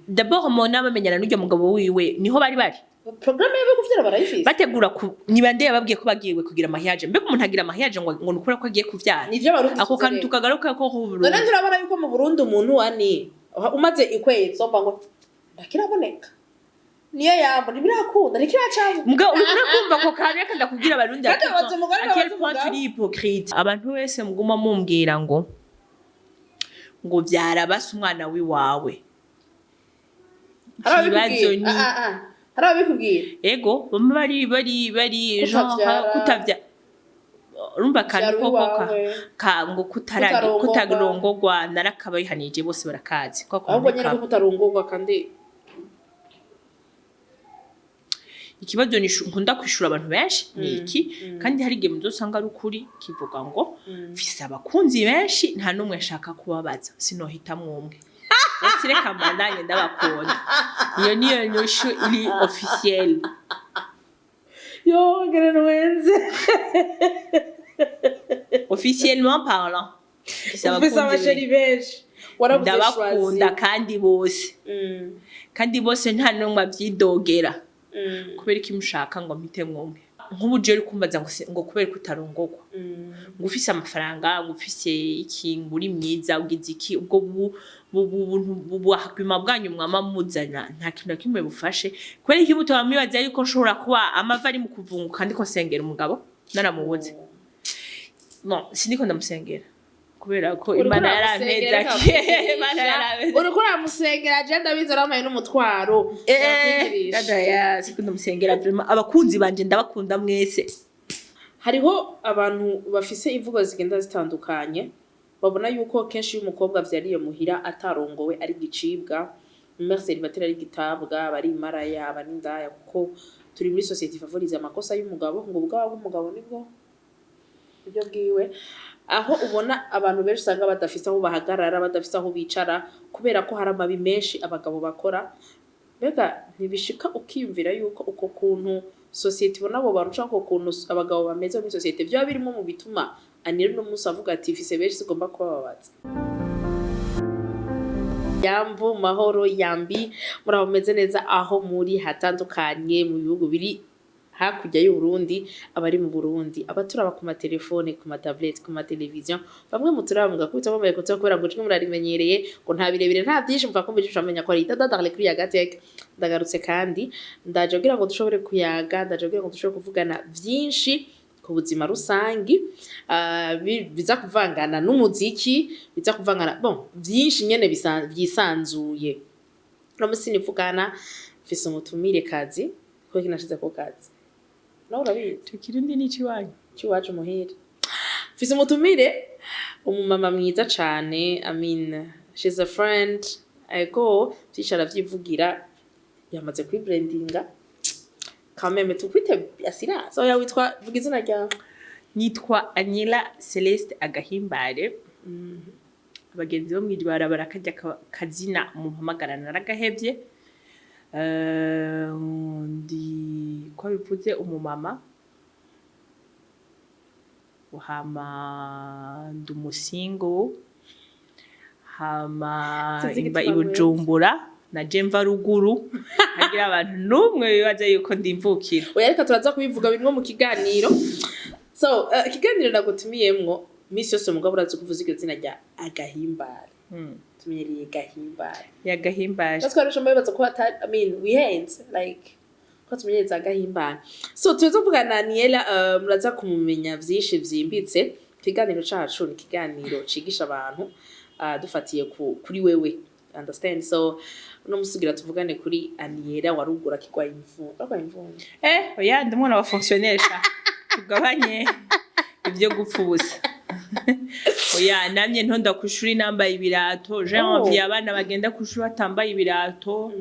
d'abord mona bamenyana n'uryo mugabo wiwe niho bari programme yo kuvyara barayifise bategura ni bande yababwiye ko bagiye kugira amahiyaje mbega umuntu agira amahiyaje ngo nukura ko agiye kuvyara nivyo barundi ako kantu tukagaruka ko Burundi none turabona yuko mu Burundi umuntu wani umaze ikwezi omba ngo ndakiraboneka niyo yambo ntibirakunda ntikiracaza mbwa urakumva ko kare kandi kugira abarundi akiri point turi hypocrite abantu wese muguma mumbwira ngo vyarabasa umwana wiwawe kibazo ni harabikubwira ego bamwe bari genre kutavya urumva kandi koko ngo kutarongorwa narakabayihanije bose barakazi ahubwo nyene ko kutarongorwa kandi ikibazo ni nkunda kwishura abantu benshi niki kandi hari igihe muzosanga ari ukuri kivuga ngo mfise abakunzi benshi nta numwe ashaka kubabaza sinohita mwumwe reka mbandanye ndabakunda iyo niyo nyushu iri officiel yo gerenwenze officiellement parlant ufise abasheri benshi ndabakunda kandi bose nta numwe avyidogera kubera iki mushaka ngo mpite mwumwe nk'ubuje uri kumbaza ngo kubera kutarongorwa ngo ufise amafaranga ngo ufise iki nguri myiza ugize iki ubwo buhakima bwanyu mwama muzana nta kintu kimwe bufashe kubera iki buto bamibaza yuko nshobora kuba amava ari mu kuvunguka kandi ko sengera umugabo naramubuze no sindiko ndamusengera kubera ko Imana yarameza uriko uramusengera agenda bizora amaye n'umutwaro ya sikunda musengera vraiment abakunzi banje ndabakunda mwese hariho abantu bafise imvugo zigenda zitandukanye babona yuko kenshi y'umukobwa vyariye muhira atarongowe ari gicibwa Mercedes batera ari gitabwa bari maraya bari ndaya kuko turi muri society favorize amakosa y'umugabo ngo ubwawe umugabo nibwo ibyo bwiwe aho ubona abantu benshi usanga badafise aho bahagarara badafise aho bicara kubera ko hari amabi menshi abagabo bakora mbega ntibishika ukiyumvira yuko uko kuntu society ibona abo bantu canke uko kuntu abagabo bameze muri society vyo birimo mu bituma anira no musi avuga ati fise benshi sigomba kubababaza Yambu mahoro yambi murabameze neza aho muri hatandukanye mu bihugu biri hakurya y'u Burundi abari mu Burundi abaturaba ku matelefone ku matablets ku matelevision bamwe muturaba mugakubita bambaye ko kubera ngo cyo murarimenyereye ngo nta birebire nta byinshi mva ko mbije amenya ko ari dadadale kuri yagateke ndagarutse kandi ndaje kugira ngo dushobore kuyaga ndaje kugira ngo dushobore kuvugana byinshi ku buzima rusangi biza kuvangana n'umuziki biza kuvangana byinshi nyene byisanzuye no musini vugana fise umutumire kazi ko kinashize ko kazi nawe urabizi tukirundi niki wanyu kiwacu muhira fise umutumire umumama mwiza cane she's a friend ego tishara vyivugira yamaze kwibrandinga kameme tukwite asira so ya witwa vuga izina ryawe nitwa Aniela Celeste Agahimbare abagenzi bo mwijwara barakajya kazina mu mpamagarana naragahevye ndi ko bivuze umumama uhama ndumusingo hama imba ibujumbura na Jemva ruguru hagira abantu numwe bibaza yuko ndimvukira oya reka turaza kubivuga bimwe mu kiganiro so ikiganiro nagutumiyemwo misi yose mugabo urazi kuvuza iryo zina rya Agahimbare tumenyereye Gahimbare ya Gahimbare that's why bibaza ko we hands like ko tumenyereza Agahimbare so tuzo vuga na Aniela muraza kumumenya vyinshi vyimbitse ikiganiro cacu ni ikiganiro cigisha abantu dufatiye kuri wewe understand so no musugira tuvugane kuri Aniela warugura kigwaye imvunja oya ndumwana wa fonctionnaire tugabanye ibyo gupfubusa oya namye ntonda kushuri nambaye ibirato jean abana bagenda kushuri batambaye ibirato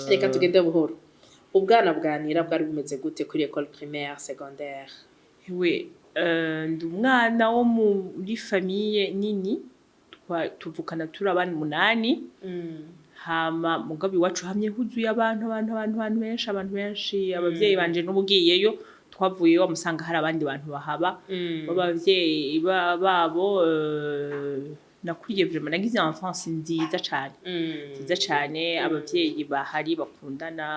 reka tugende buhoro ubwana bwanira bwari bumeze gute kuri école primaire secondaire ndi umwana wo muri famille nini tuvukana turi abana 8 hama mugabi wacu hamye huzuye abantu benshi abavyeyi banje n'ubugiyeyo twavuye bamusanga hari abandi bantu bahaba babavyeyi babo nakuriye vraiment nagize enfance nziza cyane nziza cyane abavyeyi bahari bakundana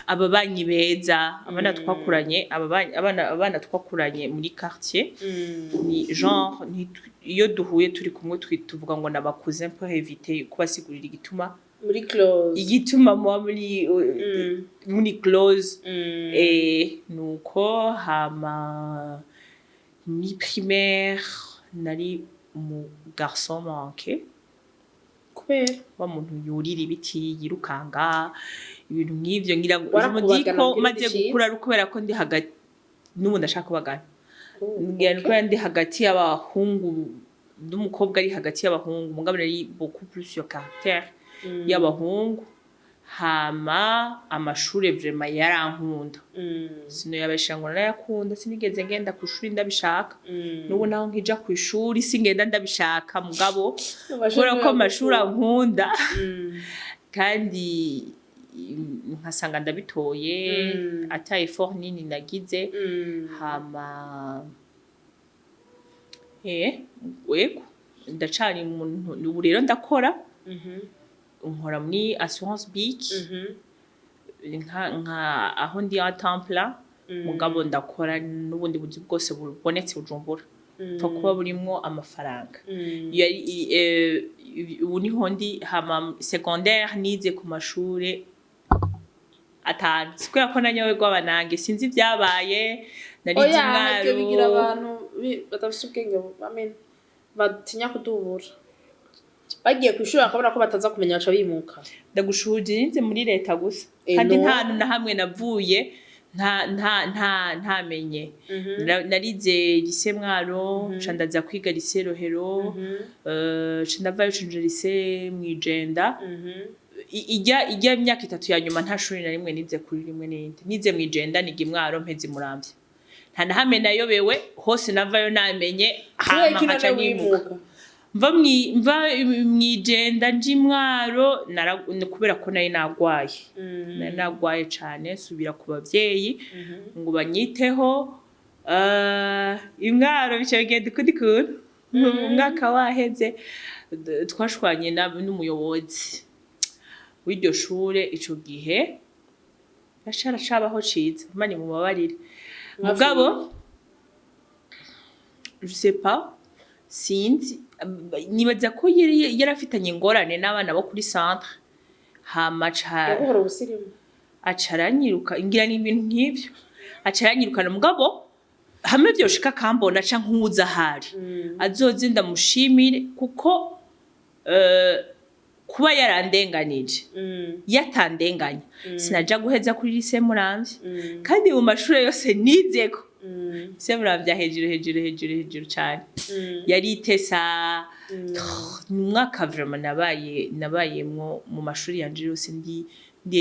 ababanyi beza abana twakuranye abana twakuranye muri quartier ni genre iyo duhuye turi kumwe tuvuga ngo nabakuze pour éviter kubasigurira muri close igituma muri close nuko hama ni primaire nari mu garçon manqué kubera wa muntu yurira ibiti yirukanga ibintu nk'ivyo ngira ngo ko maze gukura kubera ko ndi hagati n'ubu ndashaka kubagana ngira ko ndi hagati y'abahungu n'umukobwa ari hagati y'abahungu mugabo nari beaucoup plus sur caractère y'abahungu hama amashure vraiment yarankunda sino yabashangwa narayakunda sinigeze ngenda ku ishuri ndabishaka n'ubu naho nkija ku ishuri singenda ndabishaka mugabo kubera ko amashuri ankunda kandi nkasanga ndabitoye ata effort nini nagize hama weko ndacari ubu rero ndakora nkora muri assurance bic nka aho ndi en temps plein mugabo ndakora n'ubundi buzi bwose bubonetse Bujumbura pfa kuba burimwo amafaranga ubu niho ndi hama secondaire nize ku mashure atanu sikubera ko nanyowe rw'abanange sinzi ibyabaye narize Mwaro bigira abantu badafite ubwenge batinya kudubura bagiye kwishura akabona ko bataza kumenya baca bimuka ndagushuje nize muri leta gusa kandi nta na hamwe navuye ntamenye narize lycée Mwaro candaza kwiga lycée Rohero candavayo canje lycée Mwijenda ijya imyaka 3 ya nyuma nta shuri na rimwe nize kuri rimwe n'indi nize Mwijenda niga Mwaro mpezi Muramvya nta na hamwe nayobewe hose navayo namenye hama haca nimuka mva Mwijenda nji Mwaro kubera ko nari nagwaye cyane subira ku bavyeyi ngo banyiteho Mwaro bice bigenda kudikura umwaka waheze twashwanye n'umuyobozi w'iryo shure ico gihe bashara cabaho ciza mani mu babarire mugabo je sais pas sinzi nibaza ko yarafitanye ingorane n'abana bo kuri centre hamaca yaguhora ubusirimu acaranyiruka ngira n'ibintu nk'ivyo acaranyirukana mugabo hamwe vyoshika kambona ca nkuza hari azoze ndamushimire kuko kuba yarandenganije yatandenganya sinaja guheza kuri lycée Muramvya kandi mu mashure yose nizeko lycée Muramvya hejuru cyane yari itesa umwaka vraiment nabayemwo mu mashuri yanje yose ndi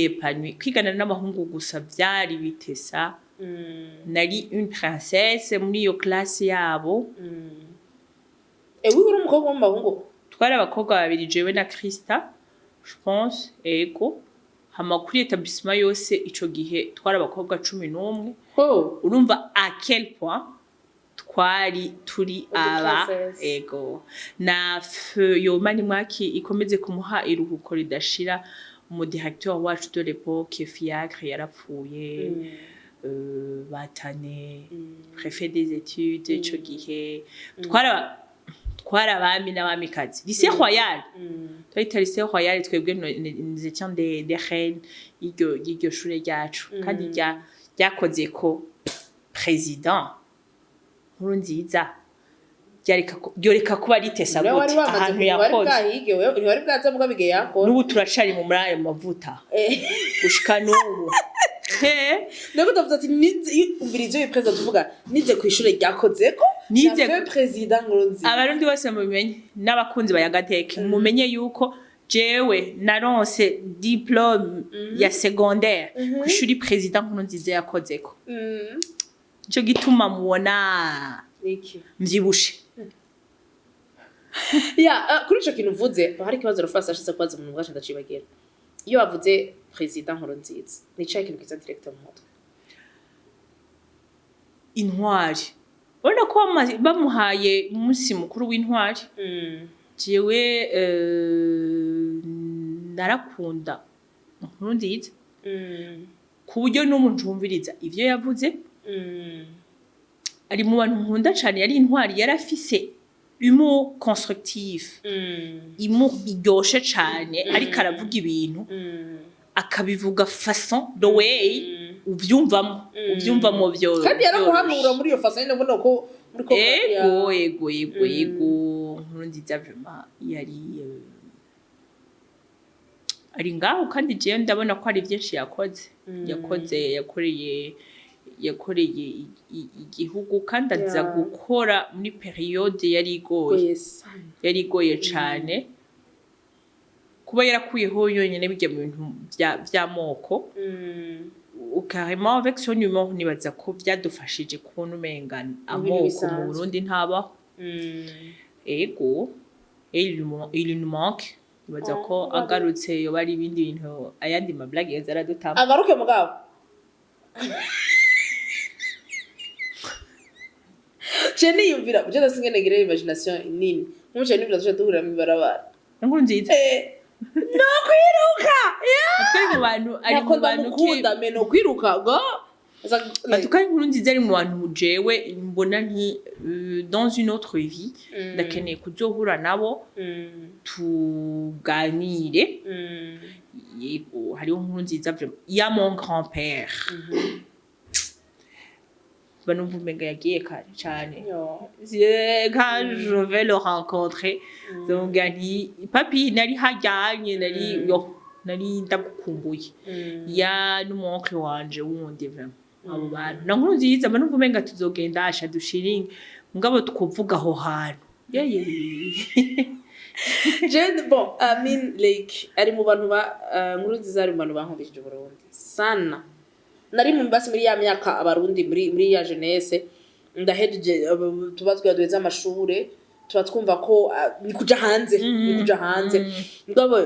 épanoui kwigana n'abahungu gusa vyari bitesa nari une princesse muri iyo classe yabo ewe uri umukobwa w'abahungu twari abakobwa babiri jewe na Krista je pense ego hama kuri établissement yose ico gihe twari abakobwa 11 urumva à quel point twari turi aba ego na Yomani Mwaki ikomeze kumuha iruhuko ridashira mu directeur wacu de l'époque Fiacre yarapfuye batane préfet des études ico gihe twari abami n'abamikazi lycée royal twari lycée royal twebwe nous étions des reines y'iryo shure ryacu kandi ryakoze ko président Nkurunziza ryoreka kuba ritesa gute ahantu yakoze ntiwari bwaza muga bige yakora n'ubu turacari mu muri ayo mavuta gushika n'ubu nako ndavuze ati umvirizo y'president tuvuga nize ku ishure ryakozeko nize president Nkurunziza abarundi bose mubimenye n'abakunzi bayagateke mumenye yuko jewe naronse diplôme ya secondaire ku ishuri president Nkurunziza yakozeko ico gituma mubona mvyibushe kuri ico kintu uvuze hari ikibazo rufasa ashitse kwaza mu bwacu ndacibagera iyo bavuze president Nkurunziza ni cyo kintu kiza direct mu mutwe intwari urabona ko bamuhaye umunsi mukuru w'intwari jewe narakunda Nkurunziza ku buryo n'umuntu wumviriza ivyo yavuze ari mu bantu nkunda cyane yari intwari yarafise humour constructif humour iryoshe cyane ariko aravuga ibintu akabivuga façon the way uvyumvamo byo kandi yaramuhanura muri iyo façon nyine ko muri ko ego Nkurunziza vraiment ari ngaho kandi jewe ndabona ko ari byinshi yakoreye igihugu kandi aza gukora muri periode yari igoye cyane kuba yarakuyeho yonyine bijya mu bintu by'amoko carrément avec son humour nibaza ko byadufashije kubona umengana amoko mu Burundi ntabaho ego il nous manque nibaza ko agarutse yo bari ibindi bintu ayandi mablage yazaradutama agaruke mugabo Cheni yumvira bujeda singenegere imagination nini nkuce nibira tuje duhurira mu barabara Nkurunziza no kwiruka atari mu bantu ari mu bantu kunda meno kwiruka go atari Nkurunziza ari mu bantu jewe mbona nti dans une autre vie ndakeneye kuzohura nabo tuganire yego hariho Nkurunziza ya mon grand-père banumva umenga yagiye kare cyane quand je vais le rencontrer donc nti papi nari hajyanye nari ndagukumbuye ya n'umunkwe wanje wundi vraiment abo bantu na Nkurunziza banumva umenga tuzogenda asha dushiringe ngabo tukuvuga aho hantu bon I mean like ari mu bantu ba Nkurunziza ari mu bantu bankubishije Burundi sana nari mu basi muri ya myaka abarundi muri ya jeunesse ndahejeje tubazwe yaduheze amashure tuba twumva ko ni kuja hanze ngabo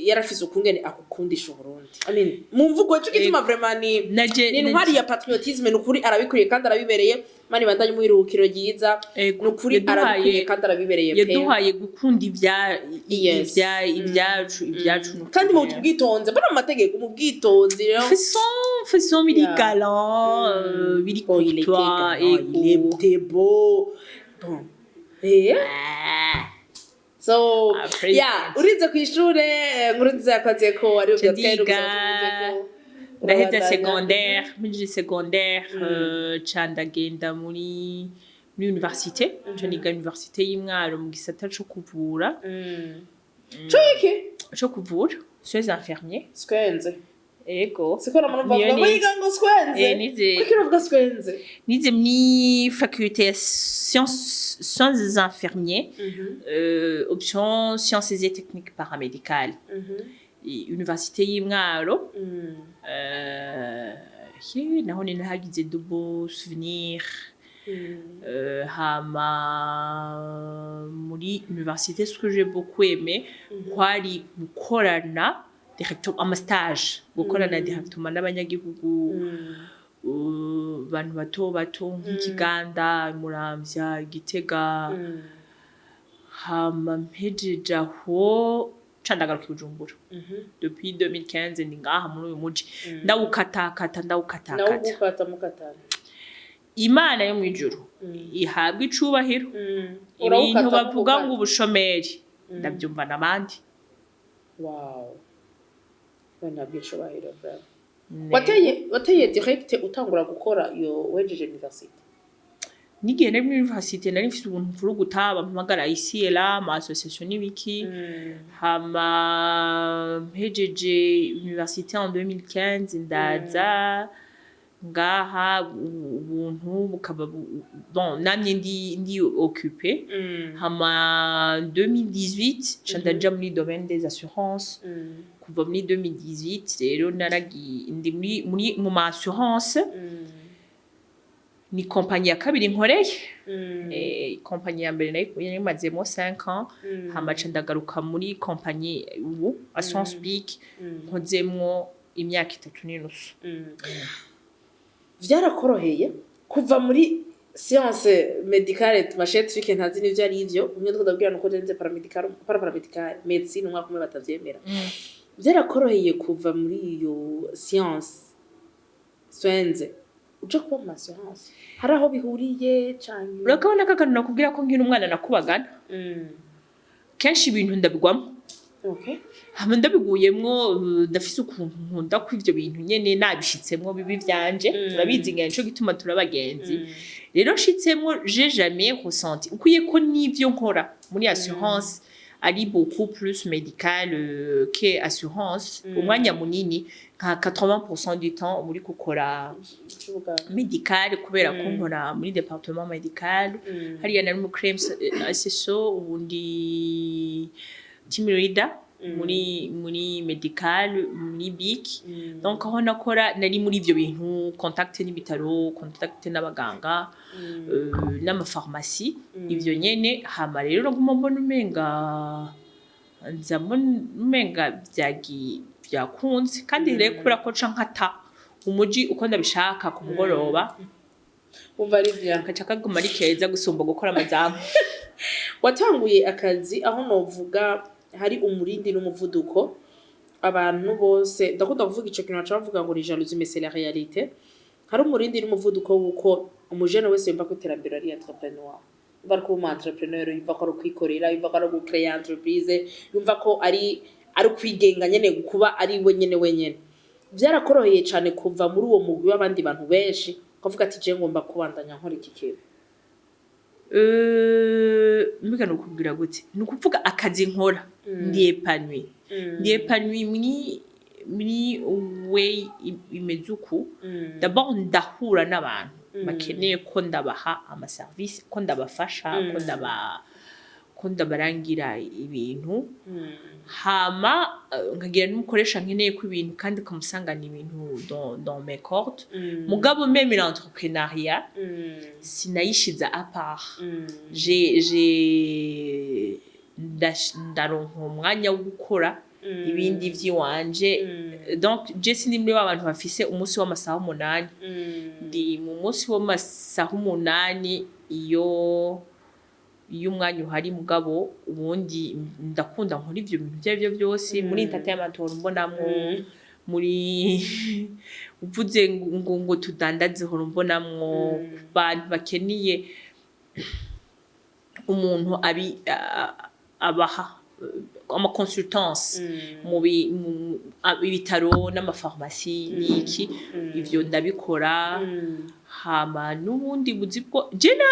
yarafise ukungene akukundisha Burundi I mean mu mvugo cyo gituma vraiment ni ntwari ya patriotisme nukuri arabikuriye kandi arabibereye mani bandanye muhirukiro ryiza nukuri arabikuriye kandi arabibereye pe yaduhaye gukunda ibyacu kandi mu bwitonze bana mu mategeko mu bwitonze rero façon biri galant biri courtois il était beau bon so urize ku ishure Nkurunziza yakoze ko ari ubyatwereka ndaheza secondaire candagenda muri université niga université y'Imwaro mu gisata cyo kuvura cyo kuvura soins infirmiers skwenze ego sikora mumva ngo ngo skwenze kukiruvuga skwenze nize muri faculté ya sciences infirmiers option sciences et techniques paramédicales université y'Imwaro naho ni nahagize de beaux souvenirs hama muri université ce que j'ai beaucoup aimé kwari gukorana directement ama stage gukorana directement n'abanyagihugu bantu bato nk'Ikiganda Muramvya Gitega hama mpejeje aho candagaruka Bujumbura depuis 2015 ndi ngaha muri uyu muji ndawukatakata Imana yo mwijuru ihabwa icubahiro ibintu bavuga ngo ubushomeri ndabyumva nabandi wow bana bwicubahiro wateye direct utangura gukora yo wejeje university nigiye na university nari mfite ubuntu mfuru gutaba mpamagara ici et là ma association nibiki hama mpejeje université en 2015 ndaza ngaha ubuntu bukaba bon namye ndi occupé hama 2018 chandaja muri domaine des assurances kuva muri 2018 rero naragi ndi muri mu assurance ni compagnie ya kabiri nkoreye compagnie ya mbere nayo mazemo 5 ans hama ndagaruka muri compagnie ubu Assurance Peak nkozemwo imyaka 3 n'inusu vyarakoroheye kuva muri science médicale tumashe trike ntazi n'ivyo ari ivyo umwe ndakubwira nuko jenze paramédicale médecine umwaka umwe batavyemera byarakoroheye kuva muri iyo science swenze uje kuba mu assurance hari aho bihuriye cyane urakabona kakantu nakubwira ko nkiri umwana nakubagana kenshi ibintu ndabigwamo okay hama ndabiguyemwo ndafise ukuntu nkunda ko ivyo bintu nyene nabishitsemwo bibi vyanje turabizi ngene cyo gituma turabagenzi rero shitsemwo j'ai jamais ressenti ukuye ko nivyo nkora muri assurance ari beaucoup plus médical que assurance umwanya munini nka 80% du temps muri gukora médical kubera ko nkora muri département médical hariya nari mu claims SSO ubundi team leader muri medical muri BIC donc aho nakora nari muri ivyo bintu contact n'ibitaro contact n'abaganga n'ama pharmacie ivyo nyene hama rero nguma mbona umenga byakunze kandi rero kubera ko ca nkata umuji uko ndabishaka ku mugoroba umva ari bya kaca kaguma ari keza gusumba gukora amazamu watanguye akazi aho novuga hari umurindi n'umuvuduko abantu bose ndakunda kuvuga ico kintu baca bavuga ngo ni jalousie mais c'est la réalité hari umurindi n'umuvuduko wuko umujene wese yumva ko iterambere ari entrepreneur yumva ko umu entrepreneur yumva ko ari kwikorera yumva ko ari gucreate entreprise yumva ko ari kwigenga nyene kuba ari we nyene wenyene byarakoroheye cyane kuva muri uwo mugwi w'abandi bantu benshi kavuga ati je ngomba kubandanya nkora iki kintu mbega nukubwira gute nukuvuga akazi nkora ndi épanoui muri way imezuku d'abord ndahura n'abantu bakeneye ko ndabaha ama service ko ndabafasha ko ndabarangira ibintu hama nkagira n'umukoresha nkeneye ko ibintu kandi kamusangana ibintu dans mes cordes mugabo même l'entrepreneuriat sinayishiza à part ndaronka umwanya wo gukora ibindi vy'iwanje donc je sindi muri abantu bafise umunsi w'amasaha 8 ndi mu munsi w'amasaha 8 iyo umwanya uhari mugabo ubundi ndakunda nkora ivyo bintu byavyo byose muri entertainment mbonamwo muri uvuze ngo tudandaze horo mbonamwo abantu bakeniye umuntu abaha ama consultance mu bitaro n'amapharmacie niki ivyo ndabikora hama n'ubundi buzibwo jena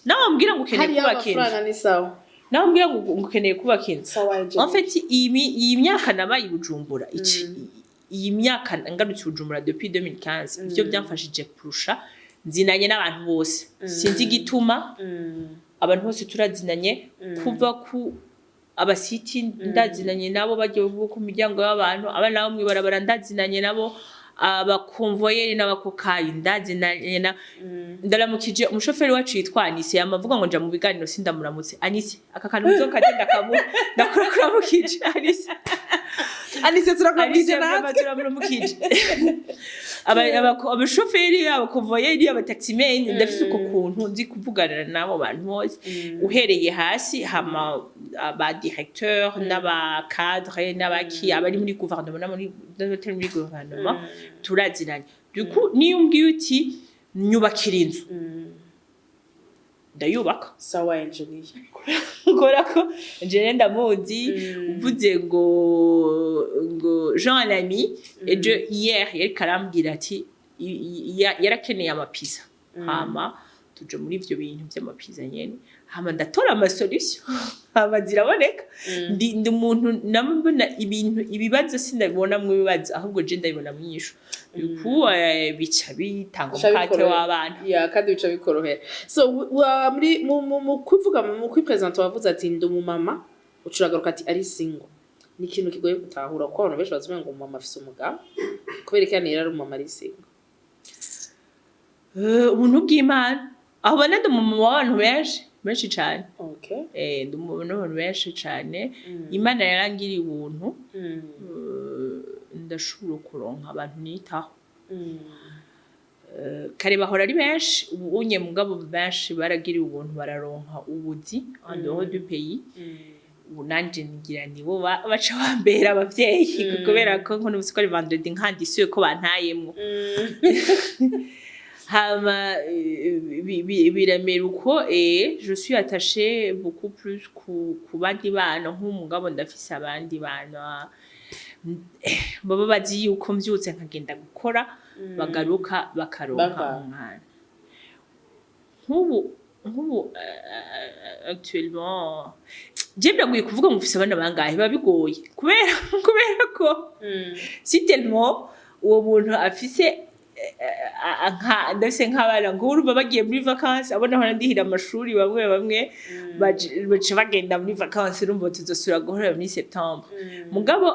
nawe mbwira ngo ukeneye kubaka inzu nawe mbwira ngo ukeneye kubaka inzu en fait iyi myaka nabaye Bujumbura iyi myaka ngarutse Bujumbura depuis 2015 ivyo byamfashije kurusha nzinanye n'abantu bose sinzi igituma abantu bose turazinanye kuva ku abasiti ndazinanye nabo bagiye ku miryango y'abantu abana bamwe barabara ndazinanye nabo abakonvoyeri n'abakokayi ndazinanye na ndaramukije umushoferi wacu yitwa Anise yamavuga ngo nja mu biganiro sindamuramutse Anise aka kantu muzo kagenda kamu ndakuramukije Anise turakumvise natwe turamuramukije abashoferi abakonvoyeri abataximen ndafise uko kuntu nzi kuvugana nabo bantu bose uhereye hasi hama aba directeur n'aba cadre n'abaki abari muri gouvernement muri gouvernement turaziranye duku niyo mbwiye uti nyubakira inzu ndayubaka sawa engineer ngora ko engineer ndamuzi uvuze ngo Jean Lamy et hier yari karambwira ati yarakeneye amapizza hama tuje muri ivyo bintu by'amapizza nyene hama ndatora ama solution hama ziraboneka ndi umuntu namubona ibintu ibibazo sindabibona mu bibazo ahubwo je ndabibona mu nyisho yuko bica bitanga umukate w'abana kandi bica bikorohera so muri mu kuvuga mu kwipresenter wavuze ati ndi umumama ucuragaruka ati ari single ni ikintu kigoye gutahura ko abantu benshi bazume ngo umumama afise umugabo kubera ko ari umumama ari single ubuntu bw'Imana aho banade mu bantu benshi cyane okay ndi mu bantu benshi cyane Imana yarangiriye ubuntu ndashobora kuronka abantu nitaho kare bahora ari benshi ubu unye mugabo benshi baragiriye ubuntu bararonka ubuzi en dehors du pays ubu nanje nigira nibo baca bambera abavyeyi kubera ko nko n'ubusi ko ari vendredi nkandisuye ko bantayemwo hama biramera uko je suis attachée beaucoup plus ku bandi bana nk'umugabo ndafise abandi bana baba bazi yuko mvyutse nkagenda gukora bagaruka bakaronka umwana nk'ubu actuellement je biragoye kuvuga ngo mfise abana bangahe babigoye kubera ko si tellement uwo muntu afise ndetse nk'abana ngo urumva bagiye muri vacances abona hora ndihira amashuri bamwe baca bagenda muri vacances urumva tuzosura guhora muri septembre mugabo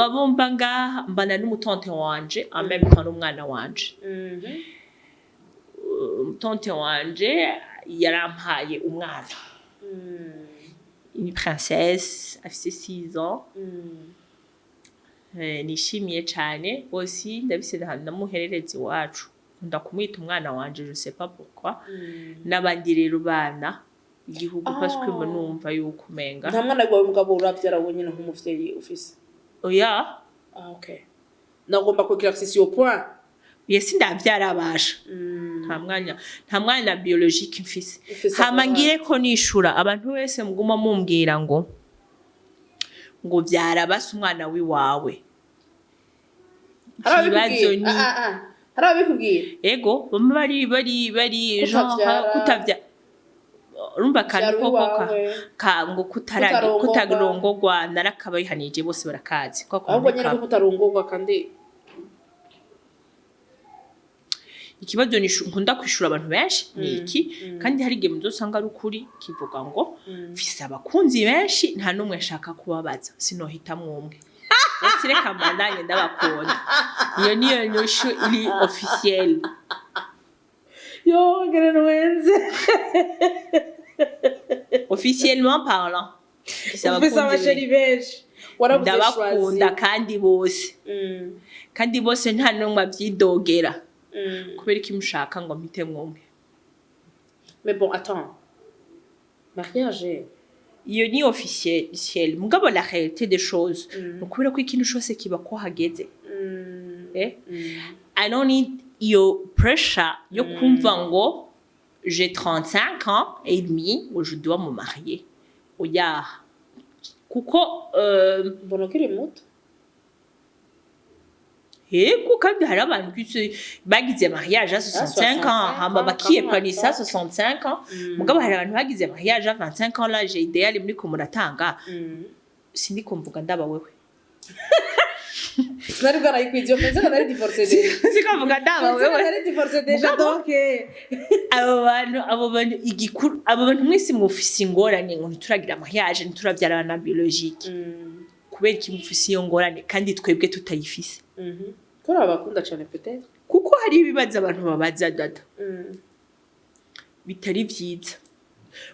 abomba ngaha mbana n'umutonte wanje en même temps n'umwana wanje umutonte wanje yarampaye umwana une princesse afise 6 ans nishimiye cyane aussi ndabise ndamuherereza iwacu ndakumwita umwana wanje je sais pas pourquoi nabandi rero bana igihugu parce que numva yuko umenga nta mwana wawe mugabo uravyara wonyine nk'umuvyeyi ufise oya okay nagomba kugira access au point yesi ndavyara abasha nta mwanya biologique mfise hama ngire ko nishura abantu wese muguma mumbwira ngo vyara basi umwana wiwawe ikibazo ni harabikubwira ego bamwe bari kutavya urumva kandi koko ngo kutarongorwa narakabayihanije bose barakazi koko ahubwo nyene kutarongorwa kandi ikibazo ni nkunda kwishura abantu benshi ni iki kandi hari igihe muzosanga ari ukuri kivuga ngo mfise abakunzi benshi nta numwe nshaka kubabaza sinohitamwo umwe ese reka mbandanye ndabakunda niyo nyoshu iri officiel yo ngene nwenze officiellement parlant ufise abasheri benshi ndabakunda kandi bose nta numwe avyidogera kubera iki mushaka ngo mpite mwumwe mais bon attends mariage iyo ni officiel mugabo la réalité des choses kubera ko ikintu cyose kiba ko hageze I don't need your pressure yo kumva ngo j'ai 35 ans et demi où je dois me marier oya kuko mbona kiri muto Ego kandi hari abantu bagize mariage à 65 ans hamba bakiyepanisa 65 ans mugabo hari abantu bagize mariage à 25 ans là j'ai idéal muri ko muratanga sindi kumvuga ndaba wewe Nari bwana yikwije meze nari divorcé sikamvuga ndaba wewe nari divorcé déjà donc abo bantu igikuru abo bantu mwese mufise ingorane ngo nturagira mariage nturabyara abana biologique kubera iki mufise iyo ngorane kandi twebwe tutayifise kora abakunda cyane peut-être kuko hari ibibazo abantu babaza dada bitari vyiza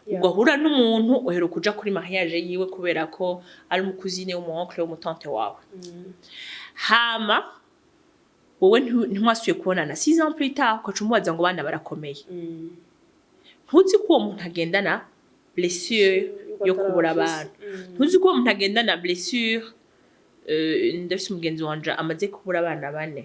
ugahura n'umuntu uhero kuja kuri mariage yiwe kubera ko ari umukuzine w'umuoncle w'umutante wawe hama wowe ntimwasuye kubonana 6 ans plus tard ko cumubaza ngo bana barakomeye ntuzi ko uwo muntu agendana blessure yo kubura abantu ntuzi ko uwo muntu agendana blessure ndafise umugenzi wanje amaze kubura abana 4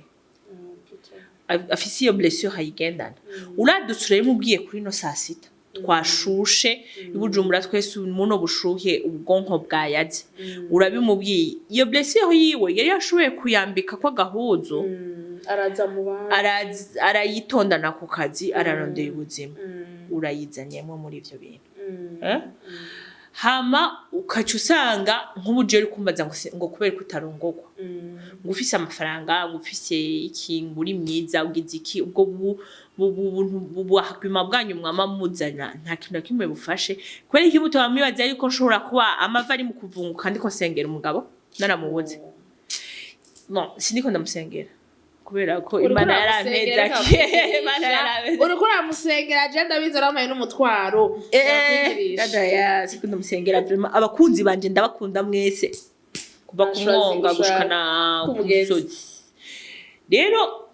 afise iyo blessure hayigendana uradusura yimubwiye kuri no saa 6 twashushe ibujumbura twese muno bushuhe ubwonko bwayaze urabimubwiye iyo blessure yiwe yari yashoboye kuyambika kwa gahuzo araza mu bana arayitondana ku kazi ararondeye ubuzima urayizanyemo muri ivyo bintu hama ukaca usanga nk'ubuje uri kumbaza ngo kubera kutarongorwa ngo ufise amafaranga ngo ufise ikintu uri myiza ugize iki ubwo buhakima bwanyu mwama muzana nta kintu kimwe bufashe kubera iki muto bamibaza yuko nshobora kuba amava ari mu kuvunguka ndiko sengera umugabo naramubuze no sindiko ndamusengera kubera ko Imana yarameza Imana yarameza uriko uramusengera je ndabiza ramaye n'umutwaro dada ya sikunda musengera vraiment abakunzi banje ndabakunda mwese kuba kumwonga gushikana ku musozi rero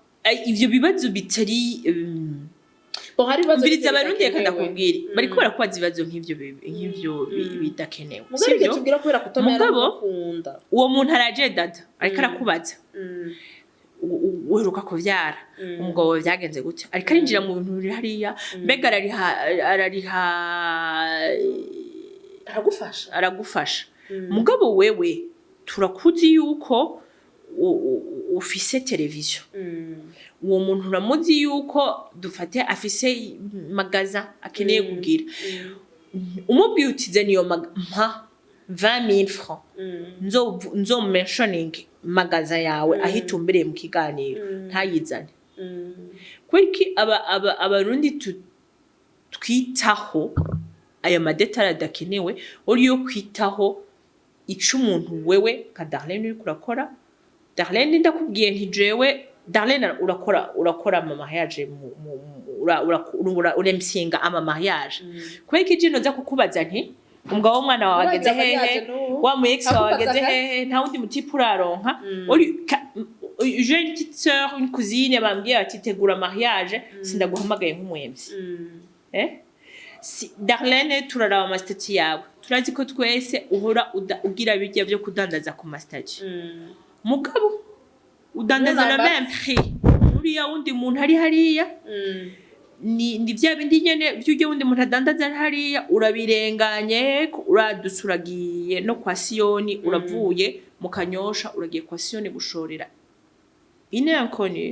ivyo bibazo bitari Mbiriza abarundi reka ndakubwira bariko barakubaza ibibazo nk'ivyo bidakenewe sivyo tubwira kubera kutomera gukunda uwo muntu araje dada ariko arakubaza uheruka kuvyara umugabo vyagenze gute ariko arinjira mu bintu biri hariya mbega aragufasha mugabo wewe turakuzi yuko ufise televiziyo uwo muntu uramuzi yuko dufate afise magaza akeneye kugira umubwiye utize niyo mpa 20,000 francs nzo mentioning magaza yawe ahitumbereye mu kiganiro ntayizane kwiki abarundi twitaho aya madetara dakenewe uriyo kwitaho ico umuntu wewe ka Darlene uri kurakora Darlene ndakubwiye nti jewe Darlene urakora ama mariage uremsinga ama mariage kweki jino nza kukubaza nti umugabo w'umwana wawe ageze hehe wa mu ex wawe ageze hehe nta wundi mutipe uraronka j'ai une petite sœur une cousine bambwiye ati tegura mariage sindaguhamagaye nk'umwemzi Darlene turaraba amastati yawe turazi ko twese uhora ugira bijya byo kudandaza ku mastati mugabo udandaza le même prix uriya wundi muntu ari hariya ni vya bindi nyene by'ujye wundi muntu adandaza hariya urabirenganye uradusuragiye no kwa Sioni uravuye mu Kanyosha uragiye kwa Sioni gushorera ine yankoni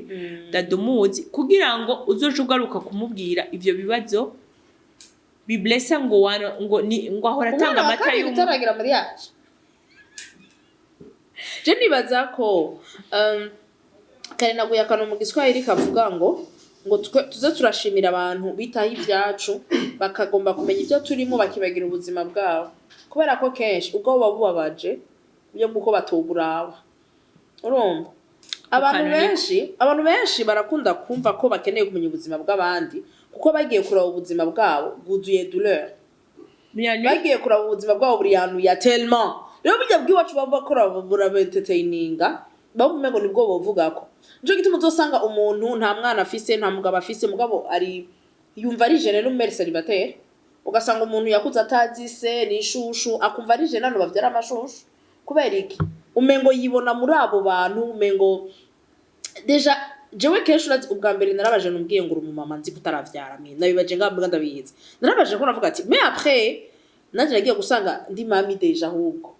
dadumuzi kugira ngo uzoje ugaruka kumubwira ivyo bibazo biblesa ngo ahora tanga amata y'utaragira mariage je nibaza ko kare naguye akano mu Giswahili kavuga ngo tuze turashimira abantu bitaho ibyacu bakagomba kumenya ibyo turimo bakibagira ubuzima bwabo kubera ko kenshi ubwo babubabaje byo muko batoguraba urumva abantu benshi barakunda kumva ko bakeneye kumenya ubuzima bw'abandi kuko bagiye kuraba ubuzima bwabo bwuzuye douleur bagiye kuraba ubuzima bwabo buri yantu ya tellement rero bijya bw'iwacu baba bakora burabetetaininga bavumengo nibwo bovuga ko nje gituma uzosanga umuntu nta mwana afise nta mugabo afise mugabo ari yumva ari jeune n'umere célibataire ugasanga umuntu yakuze atazise ni shushu akumva ari jeune no bavyara amashushu kubera iki umengo yibona muri abo bantu umengo deja jewe kenshi urazi ubwa mbere narabaje numbwiye ngo uri umumama nzi kutaravyara mwe nabibaje ngambwa ndabizi narabaje ko navuga ati mais après nanje nagiye gusanga ndi mami deja ahubwo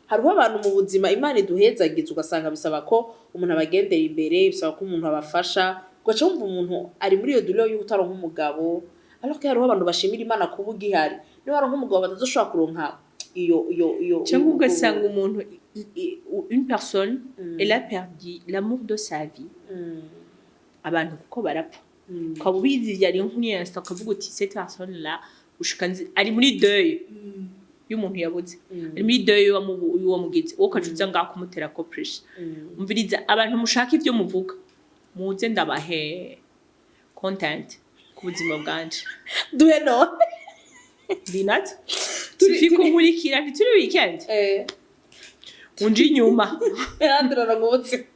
hariho abantu mu buzima Imana iduhezagiza ugasanga bisaba ko umuntu abagendera imbere bisaba ko umuntu abafasha ugaca wumva umuntu ari muri iyo douleur y'utaronka umugabo alors que hariho abantu bashimira Imana kuba ugihari niba ari nk'umugabo batazoshobora kuronka iyo cyangwa ugasanga umuntu une personne elle a perdu l'amour de sa vie abantu kuko barapfa ukaba ubizi yari nk'uniyansta ukavuga uti cette personne là ushikanze ari muri deuil y'umuntu yabuze ari muri deuil y'uwo mugizi wo kajuza ngaho kumutera ko pressure umviriza abantu mushaka ivyo muvuga muze ndabahe content ku buzima bwanje duhe no dinat turi kumurikira ntituri weekend unji nyuma androra ngotse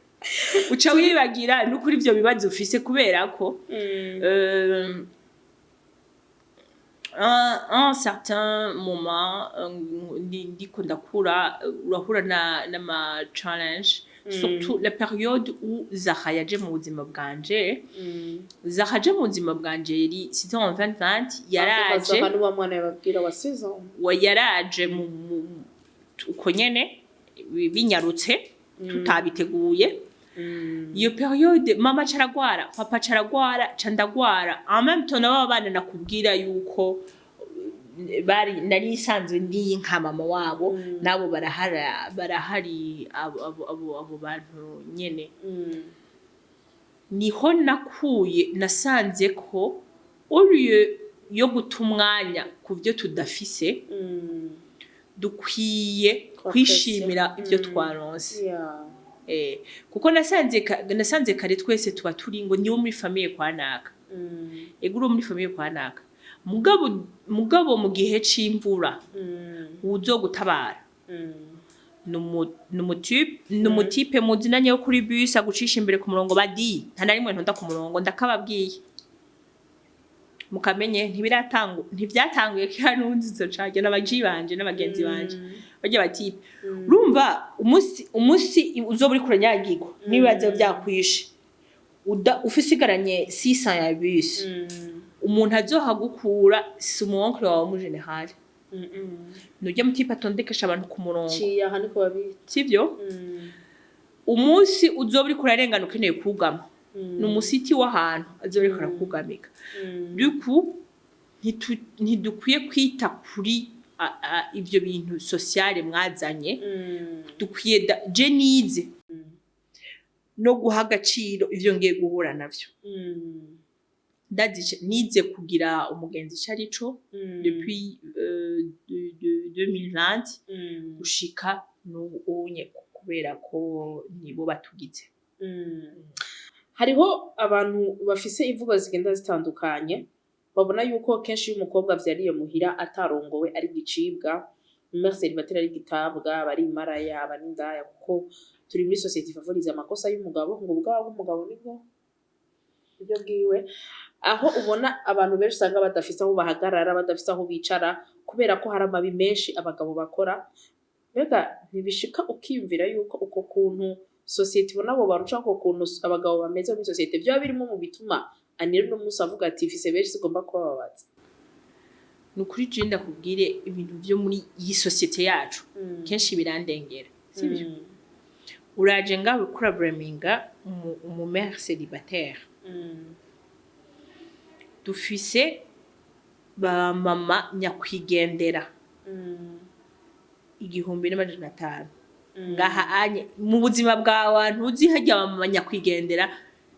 uca wibagira n'ukuri ivyo bibazo ufise kubera ko un certain moment ndiko ndakura urahura na challenge surtout la période où Zaha yaje mu buzima bwanje Zaha yaje mu buzima bwanje yari c'était en 2020 yaraje hano wa mwana yababwira wa saison yaraje mu uko nyene binyarutse tutabiteguye iyo periode mama caragwara papa caragwara candagwara en même temps nabo bana nakubwira yuko bari nari sanzwe ndi nka mama wabo nabo barahari abo bantu nyene niho nasanze ko uriye yo gutumwanya kuvyo tudafise dukwiye kwishimira ivyo twaronse kuko nasanze kare twese tuba turi ngo niwo muri famille kwa naka eguro muri famille kwa naka mugabo mu gihe c'imvura uzo gutabara numutipe muzinanye yo kuri bus agucisha imbere ku murongo badi nta na rimwe ntonda ku murongo ndakababwiye mukamenye ntibyatanguye kira nunzizo cage n'abaji banje n'abagenzi banje bajye batipe urumva umunsi uzoburi kuranyagirwa nibaze byakwishe ufise igaranye 600 ya bus umuntu azohagukura si umuonkre wawe mu general nujya mutipe atondekesha abantu ku murongo ciya haniko babiri sivyo umunsi uzoburi kurarengana ukeneye kugama numusiti w'ahantu azoburi kurakugamika duku ntidukwiye kwita kuri ibyo bintu sociale mwazanye dukwiye je nize no guha agaciro ivyo ngiye guhura navyo ndadije nize kugira umugenzi carico depuis 2020 gushika n'ubunye kubera ko nibo batugize hariho abantu bafise imvugo zigenda zitandukanye babona yuko kenshi y'umukobwa vyariye muhira atarongowe ari gicibwa Marcel batera ari gitabwa bari maraya bari ndaya kuko turi muri society favorize amakosa y'umugabo ngo ubwabo bw'umugabo nibwo ibyo bwiwe aho ubona abantu benshi usanga badafise aho bahagarara badafise aho bicara kubera ko hari amabi menshi abagabo bakora mbega ntibishika ukiyumvira yuko uko kuntu society bona bo baruca ko kuntu abagabo bameze muri society byo birimo mu bituma anire no musa avuga ati fise benshi sigomba kubabaza nukuri je ndakubwire ibintu byo muri iyi society yacu kenshi birandengera sibyo uraje ngawe kura braminga mu mère célibataire dufise ba mama nyakwigendera 1500 ngaha anye mu buzima bwawe ntuzi hajya ba mama nyakwigendera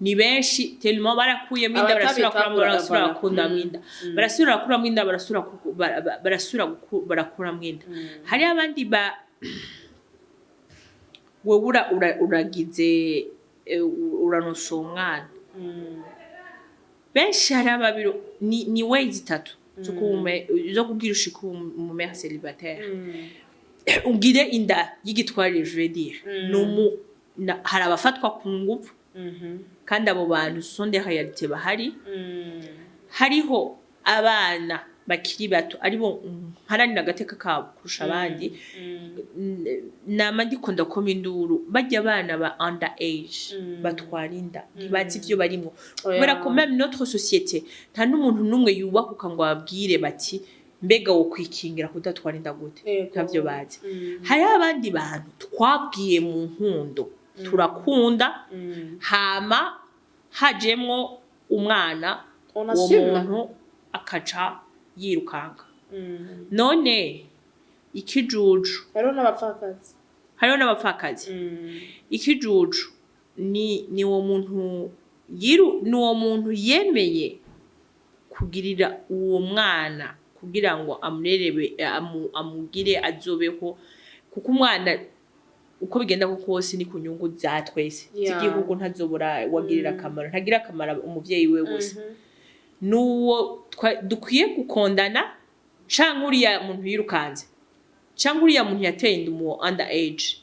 ni benshi tellement barakuyemo inda barasura kunda mwinda barasura kura mwinda barakura mwinda hari abandi wowe uragize uranusa umwana benshi hari ababiro ni ways 3 zo kubwira ushika mu mère célibataire ugire inda y'igitwarire je veux dire hari abafatwa ku ngufu kandi abo bantu sonde réalité bahari hariho abana bakiri bato aribo haranira agateka kabo kurusha abandi nama ndikunda ko minduru bajya abana ba under age batwara inda ntibazi ivyo barimo kubera ko même notre société nta n'umuntu numwe yubahuka ngo ababwire bati mbega wo kwikingira kudatwara inda gute ntavyo bazi hari abandi bantu twabwiye mu nkundo turakunda hama hajemwo umwana uwo muntu akaca yirukanga none ikijuju hariho n'abapfakazi ikijuju ni uwo muntu yemeye kugirira uwo mwana kugira ngo amurerebe amugire azobeho kuko umwana uko bigenda kose ni kunyungu za twese igihugu ntazobora wagirira akamaro ntagira akamaro umuvyeyi we gusa nuwo dukwiye gukondana canke uriya muntu yirukanze canke uriya muntu yateye inda mu under age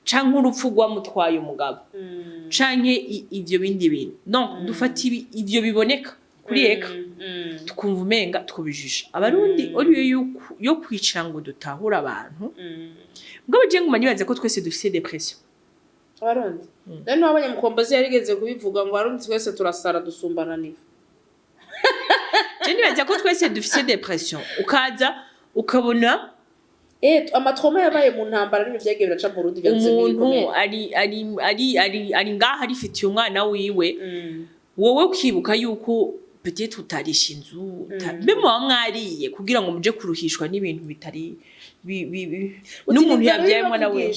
canke urupfu rwamutwaye umugabo canke ivyo bindi bintu donc dufata ivyo biboneka kuri eka tukumva umenga twubijisha abarundi oriyo yo kwicara ngo dutahura abantu bwo je nguma nibaze ko twese dufise depression abarundi none wabanye mukombozi yarigeze kubivuga ngo abarundi twese turasara dusumbana nifu je nibaze ko twese dufise depression ukaza ukabona amatroma yabaye mu ntambara n'ibyo byagiye biraca mu rundi byatse umuntu ari ngaha rifitiye umwana wiwe wowe ukibuka yuko peut-être utarisha inzu mbe mwariye kugira ngo muje kuruhishwa n'ibintu bitari n'umuntu yabyaye mwana we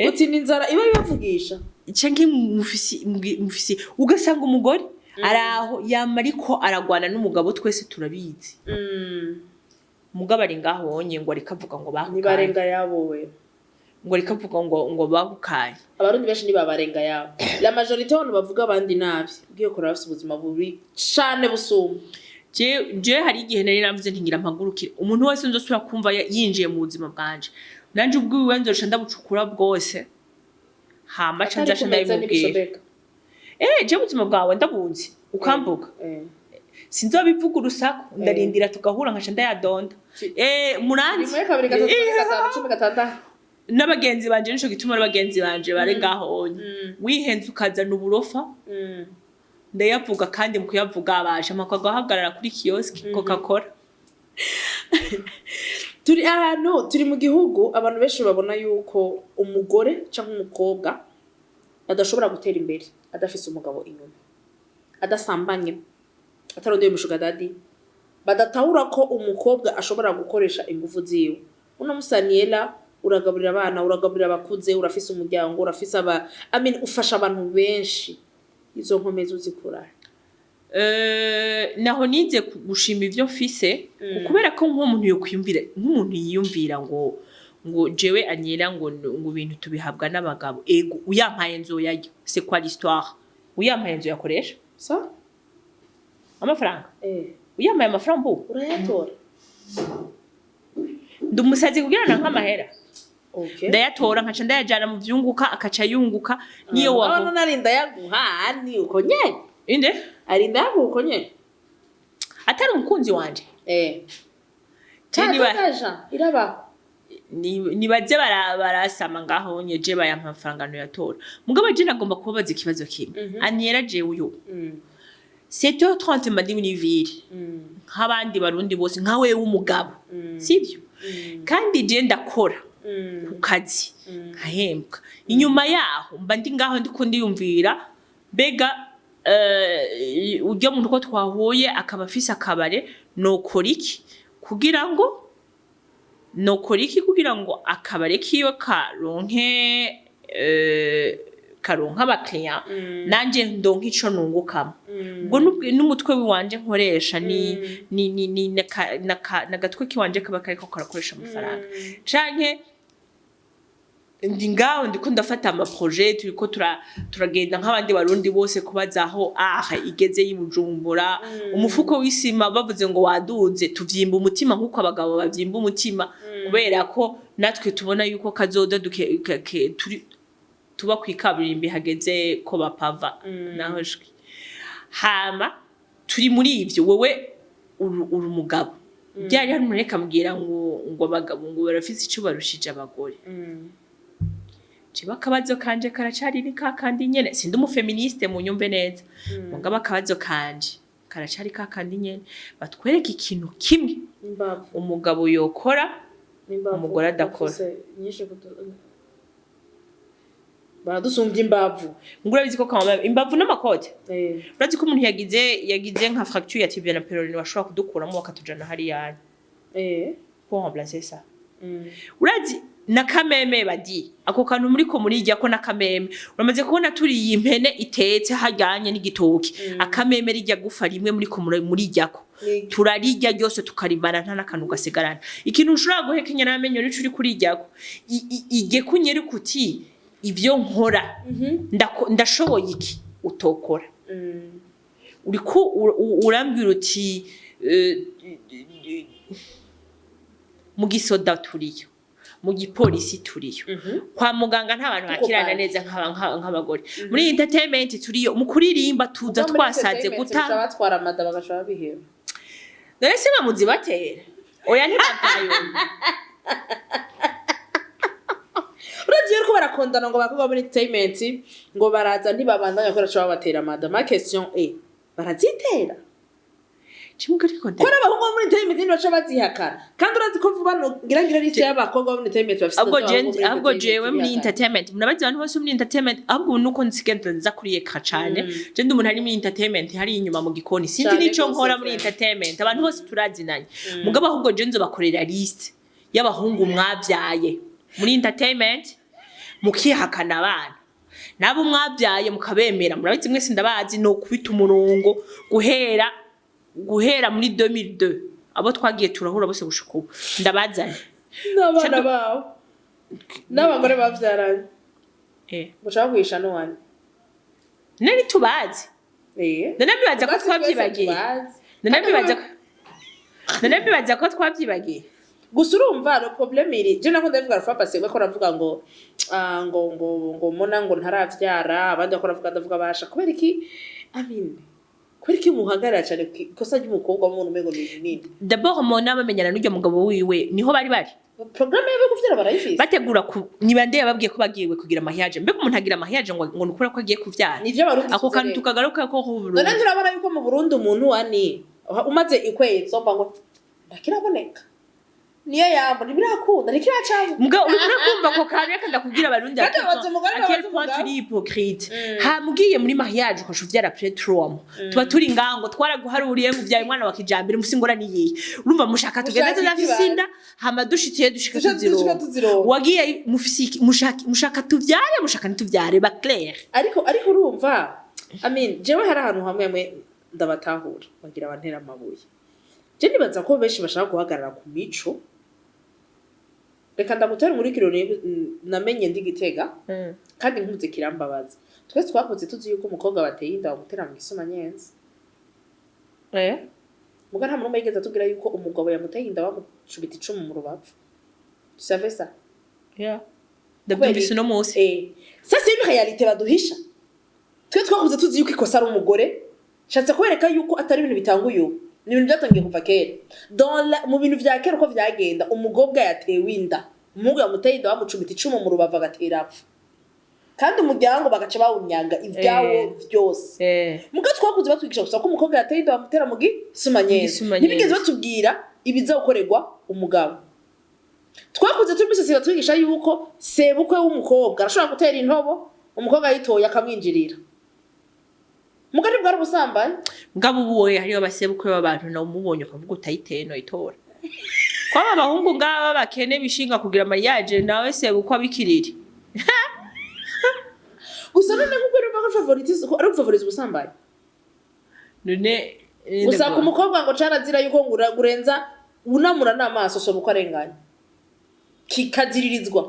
uti n'inzara iba yavugisha canke mufisi ugasanga umugore araho yamariko aragwana n'umugabo twese turabizi mugabo ari ngaho wonye ngo arikavuga ngo bakukanye nibarenga yabo we ngo arikavuga ngo bakukanye abarundi benshi nibabarenga yabo la majorité abantu bavuga abandi nabi ugiye kuraba afite ubuzima bubi cane busuma je hari igihe nari navuze ntingira mpagurukira umuntu wese nzosubira kumva yinjiye mu buzima bwanje nanje ubwiwe nzoca ndabucukura bwose hama ca nzaca ndabimubwira je ubuzima bwawe ndabuzi ukambuka sinzobivuga urusaku ndarindira tugahura nkaca ndayadonda muranzi n'abagenzi banje nico gituma n'abagenzi banje bare ngaho wihenze ukazana uburofa ndayavuga kandi mu kuyavuga abasha makagahagarara kuri kioski Coca-Cola turi ahantu turi mu gihugu abantu benshi babona yuko umugore cyangwa umukobwa adashobora gutera imbere adafise umugabo inyuma adasambanye atarondeye umushuga daddy badatahura ko umukobwa ashobora gukoresha ingufu ziwe uno musaniela uragaburira abana uragaburira abakuze urafise umuryango urafise ufasha abantu benshi izo nkomezi uzikura naho nize gushima ivyo mfise kubera ko nk'umuntu yokwiyumvira nk'umuntu yiyumvira ngo jewe anyera ngo ibintu tubihabwa n'abagabo ego uyampaye nzoyarya c'est quoi l'histoire uyampaye nzoyakoresha ça amafaranga uyampaye amafaranga mbu urayatora ndumusazi kugira nk'amahera okay ndayatora nkaca ndayajana mu vyunguka akaca yunguka niyo wabo narinda yaguha ni uko nyene inde arinda yaguko nyene atari umukunzi wanje tanibaja iraba nibaje barasama ngaho nyeje bayampa amafaranga no yatora mugabo je nagomba kubabaza ikibazo kimwe anyera je uyo 7h30 madi munivire nk'abandi barundi bose nkawe w'umugabo sivyo kandi je ndakora ku kazi nkahembwa inyuma yaho mba ndi ngaho ndiko ndiyumvira bega uryo muntu ko twahuye akaba afise akabare nokora iki kugira ngo akabare kiwe karonka abakiriya nanje ndonka ico nungukamo ubwo n'umutwe wanje nkoresha ni nagatwe kiwanje kaba kariko karakoresha amafaranga canke ndi ngaho ndiko ndafata ama projet turiko turagenda nk'abandi barundi bose kubazaho igeze y'Ibujumbura umufuko w'isima bavuze ngo waduze tuvyimba umutima nkuko abagabo bavyimba umutima kubera ko natwe tubona yuko kazoda turi tuba kwikaburimbi hageze ko bapava naho shwi hama turi muri ivyo wewe uri umugabo byari hari umuntu rekambwira ngo abagabo ngo barafise ico barushije abagore Chiba kabazo kanje karacari ni kakandi nyene sindi umufeministe mu nyumve neza mugaba akabazo kanje karacari kakandi nyene batwereka ikintu kimwe umugabo yokora umugore adakora baradusumbye imbavu ngura bizi ko kama imbavu n'amakote urazi ko umuntu yagize nka fracture ya tibia na peroné washobora kudukuramo bakatujana hari yani pour remplacer ça urazi na kameme badi ako kantu muri ko murijya ko na kameme uramaze kubona turi yimpene itetse hajyanye n'igitoki akameme rijya gufa rimwe muri ko murijya ko turarijya ryose tukaribana nta nakantu gasigarana ikintu ushobora guhekenya namenyo nico uri kurijya ko ige kunyeri kuti ibyo nkora ndashoboye iki utokora uri ko urambwira uti mu gisoda turiyo mu gipolisi turiyo kwa muganga nta bantu bakirana neza nk'abagore muri entertainment turiyo mu kuririmba tuza twasaze guta batwara amada bagashaba bihema dore se bamuzi batera oya ntibatayo uragiye ko barakondana ngo bakobwa muri entertainment ngo baraza ntibabandanya gukora cyo batera amada ma question barazitera Chimugari konte. Kora bahungu muri entertainment bacha bazihakana. Kandi urazi ko vuba no ngira liste y'abakobwa muri entertainment bafite. Ahubwo jewe muri entertainment. Munabazi abantu bose muri entertainment ahubwo nuko nsigenda nza kuri ekra cyane. Je ndi umuntu ari muri entertainment hari inyuma mu gikoni. Sinzi nico nkora muri entertainment. Abantu bose turazinanye. Mugabo ahubwo je nzo bakorera liste y'abahungu mwabyaye muri entertainment mukihakana abana. Nabo mwabyaye mukabemera. Murabizi mwese ndabazi no kubita umurongo guhera muri 2002 abo twagiye turahura bose gushika ubu ndabazanye n'abana bawo n'abagore bavyaranye mushaka kwisha no wani nari tubazi nanabibaza ko twabyibagiye nanabibaza ko twabyibagiye gusa urumva le problème iri je nako ndavuga rafa passé ko ravuga ngo mona ngo ntaravyara abandi bakora ndavuga basha kubera iki kubera iki muhagarara cyane kosa ry'umukobwa w'umuntu mego nini d'abord mona bamenyana n'ujya mugabo wiwe niho bari programme yawe kuvyara barayifise bategura niba ndeye babwiye ko bagiye kugira amahiyaje mbega umuntu agira amahiyaje ngo nukura ko agiye kuvyara nivyo barundi ako kantu tukagaruka ko Burundi none turabona yuko mu Burundi umuntu wani umaze ikwezi somba ngo ndakiraboneka niyo yambo nibirakunda nikiracaje mbwa urakumva ko kanya kanda kugira abarundi akiri point turi hypocrite hambwiye muri mariage ko shuvyara petrom tuba turi ngango twaraguharuriye mu byaye mwana wa kijambere musingora niyi urumva mushaka tugeze zafisinda hama dushitiye dushika tuziro wagiye mufisiki mushaka tuvyare mushaka nituvyare ba clair ariko urumva jewe hari ahantu hamwe ndabatahura bagira abantera amabuye je nibaza ko benshi bashaka guhagarara ku mico reka ndamutera muri kirone namenye ndi Gitega kandi nkuze kirambabaza twese twakoze tuzi yuko umukobwa bateye inda bamutera mu gisoma nyenzi muga nta muntu yigeze atubwira yuko umugabo yamuteye inda bamucubita icumu mu rubavu savez ça ndabyumvise no munsi ça c'est une réalité baduhisha twese twakoze tuzi yuko ikosa ari umugore shatse kubereka yuko atari ibintu bitanguye ni ibintu byatangiye kuva kera mu bintu vya kera uko vyagenda umugobwa yatewe inda umuhungu yamuteye inda bamucubita icumu mu rubavu agatera apfa kandi umuryango bagaca bawunyaga ivyawo vyose muga twakuze batwigisha gusa ko umukobwa yateye inda bamutera mu gisuma nyenzi ntibigeze batubwira ibiza gukorerwa umugabo twakuze tubise batwigisha yuko sebukwe w'umukobwa arashobora gutera intobo umukobwa yitoye akamwinjirira mugari bwari busambaye ngabo ubuye hariyo basebukwe b'abantu na umubonye ukavuga utayiteye no itora kwaba abahungu ngaba bakene bishinga kugira mariage nawe sebukwa bikiriri gusa none nkubwo rero ari favorize ubusambaye none gusa ku mukobwa ngo carazira yuko ngurenza unamura n'amaso sobuko arenganya kikaziririzwa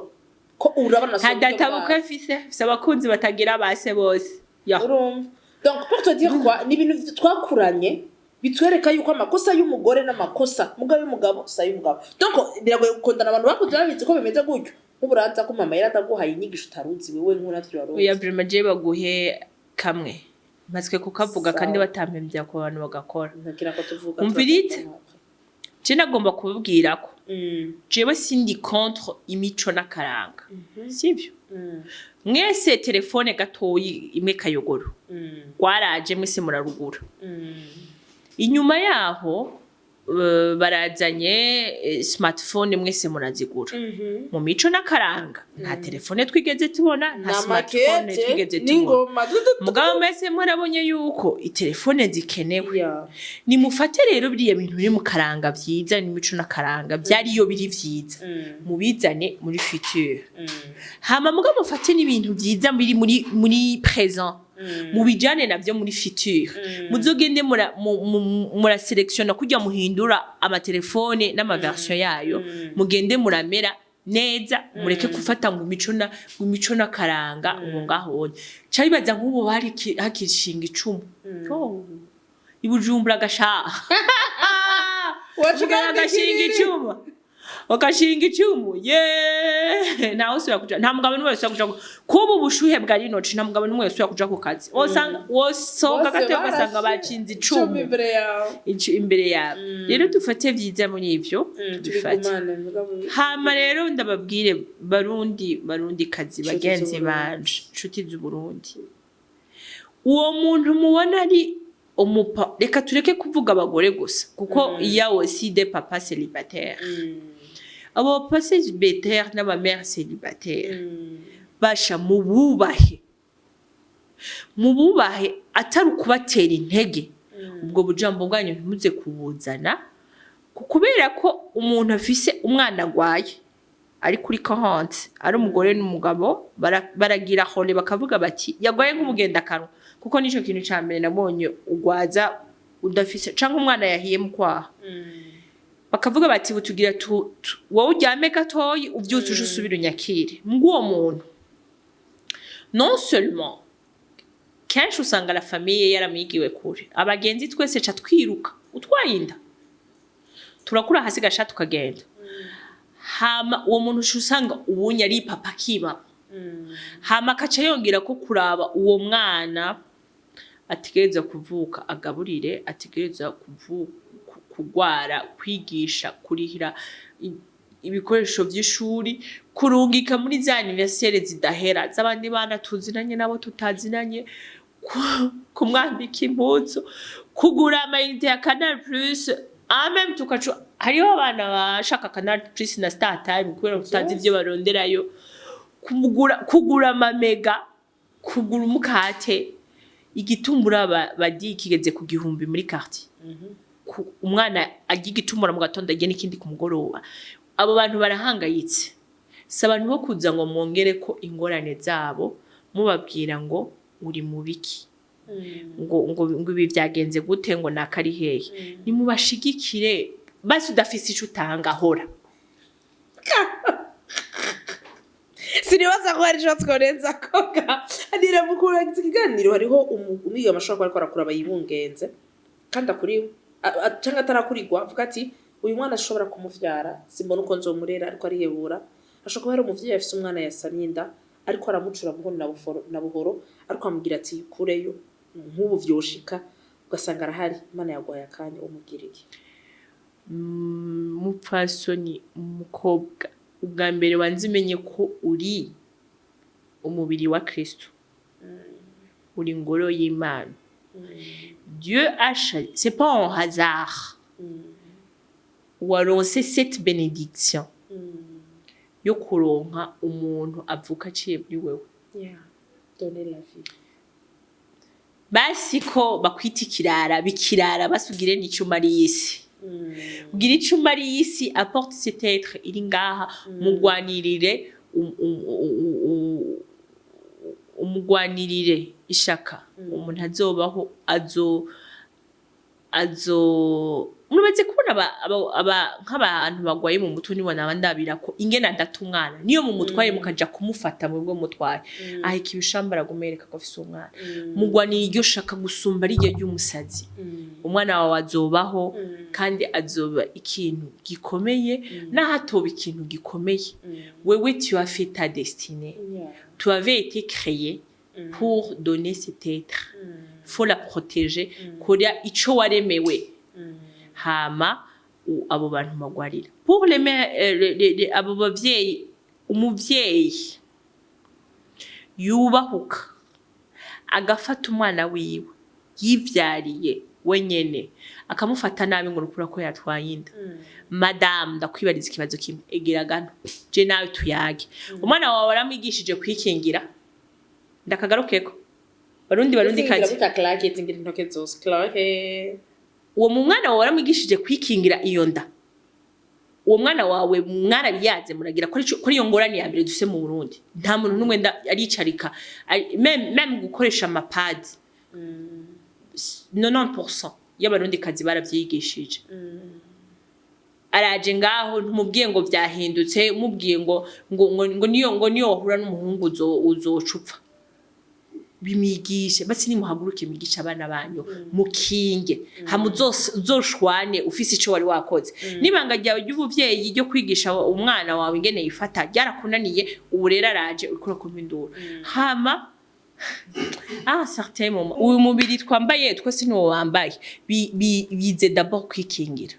ko urabana sobuko hadatabuka afise abakunzi batagira base bose urumva donc pour te dire quoi ni bintu twakuranye bitwereka yuko amakosa y'umugore n'amakosa mugabo y'umugabo sa y'umugabo donc biragoye gukundana abantu bakuze babitse ko bimeze gutyo uburanza ko mama yarataguhaye inyigisho utaruzi wewe nk'uravyo waronse oya vraiment je baguhe kamwe mazwe kukavuga kandi batampembya ko abantu bagakora ntakira ko tuvuga umvirite je nagomba kubabwira ko jewe sindi contre imico n'akaranga sivyo mwese telefone gatoyi imwe kayogoro gwaraje mwese murarugura inyuma yaho barazanye smartphone mwese murazigura mu mico n'akaranga nta telefone twigeze tubona nta smartphone twigeze tubona mugabo mwese murabonye yuko itelefone zikenewe ni mufate rero biriya bintu biri mu karanga vyiza n'imico n'akaranga byariyo biri vyiza mubizane muri future hama mugabo mufate n'ibintu vyiza biri muri présent mubijane navyo muri future muzogende mura selectiona kujya muhindura amatelefone n'amaversion yayo mugende muramera neza mureke gufata ngo imico n'akaranga ubu ngaho cari baza nk'ubu bari hakishinga icumu ibujumbura gashaha wacugana gashinga icumu wakashinga icumu ntawe usubira kuja nta mugabo n'umwe usubira kuja kuba ubushuhe bwa rinoci nta mugabo n'umwe usubira kuja ku kazi wosohoka gato ugasanga bacinze icumu imbere yawe rero dufate vyiza muri ivyo dufate hama rero ndababwire barundi kazi bagenzi banje nshuti z'Uburundi uwo muntu mubona ari reka tureke kuvuga abagore gusa kuko iya aussi des papas célibataires abo papa célibataires n'aba mère célibataire basha mububahe atari kubatera intege ubwo bujambo bwanyu ntimuze kubuzana kubera ko umuntu afise umwana agwaye ari kuri kahonte ari umugore n'umugabo baragira hole bakavuga bati yagwaye nk'umugenda kanwa kuko nico kintu ca mbere nabonye ugwaza udafise canke umwana yahiye mu kwaha bakavuga bati butugira wowe uryame gatoyi uvyutse uje usubira unyakire nguwo muntu non seulement kenshi usanga la famille yaramwigiwe kure abagenzi twese ca twiruka utwaye inda turakura hasi gasha tukagenda hama uwo muntu usanga ubunye ari papa kiba hama akaca yongera ko kuraba uwo mwana ategereza kuvuka agaburire ategereza kugwara kwigisha kurihira ibikoresho by'ishuri kurungika muri za anniversaire zidahera z'abandi bana tuzinanye nabo tutazinanye kumwambika impuzu kugura amayinite ya Canal Plus amem tukacu hariho abana bashaka Canal Plus na Star Time kubera tutazi ibyo baronderayo kugura amamega kugura umukate igitumbura badi kigeze ku gihumbi muri quartier umwana agigitumbura mu gatondo agiye n'ikindi ku mugoroba abo bantu barahangayitse sabantu bo kuza ngo mwongere ko ingorane zabo mubabwira ngo uri mu biki ngo ibi byagenze gute ngo nakari hehe ni mubashigikire basi udafise ico utanga hora sinibaza ko hari ico tworenza koga adira mukuru ikiganiro hariho umwiga amashuri ko arakura bayibungenze kandi akuri cyangwa atarakurirwa avuga ati uyu mwana ashobora kumuvyara simbona uko nzomurera ariko arihebura ashobora kuba ari umuvyeyi afise umwana yasamye inda ariko aramucura buhoro na buhoro ariko amubwira ati kureyo nk'ubu vyoshika ugasanga arahari Imana yagwaye akanya umugirike mupfasoni umukobwa ubwa mbere wanzimenye ko uri umubiri wa Kristo uri ngoro y'Imana Dieu a c'est pas un hasard waronse cette bénédiction yo kuronka umuntu avuka aciye muri wewe donner la vie basi ko bakwita ikirara bikirara basugire n'icuma y'isi ugira icuma y'isi apporte cet être iri ngaha mugwanirire umugwanirire ishaka umuntu azobaho murubaze kubona nk'abantu bagwaye mu mutwe nibona abandabira ko ingena ndatumwana niyo mu mutwaye mukaja kumufata mu bwo mutwaye ahika ibishambara gumereka ko afise umwana mugwanira iryo shaka gusumba ari ryo ry'umusazi umwana wawe azobaho kandi azoba ikintu gikomeye n'ahatoba ikintu gikomeye wewe tu as fait ta destinée tu avais été créé pour donner cet être faut la protéger kuria ico waremewe hama abo bantu magwarira pour les abo bavyeyi umuvyeyi yubahuka agafata umwana wiwe yivyariye wenyene akamufata nabi ngo rukura ko yatwaye inda madame ndakwibariza ikibazo kimwe egera gano je nawe tuyage umwana wawe waramwigishije kwikingira ndakagarukeko barundi kazi Clark zingira intoke zose Clark uwo mwana wawe waramwigishije kwikingira iyo nda uwo mwana wawe mwarabiyaze muragira ko iyo ngorane ya mbere dufise mu Burundi nta muntu numwe aricarika même gukoresha amapad 90% y'abarundi kazi baravyigishije araje ngaho ntumubwiye ngo vyahindutse umubwiye ngo niyo wahura n'umuhungu uzocupfa bimigishe basi nimuhaguruke migisha abana banyu mukinge hamuzoshwane ufise ico wari wakoze nibanga ryawe ry'ubuvyeyi ryo kwigisha umwana wawe ingene yifata ryarakunaniye ubu rero araje urikora kumpindura hama certain moment uyu mubiri twambaye twese niwo wambaye bize d'abord kwikingira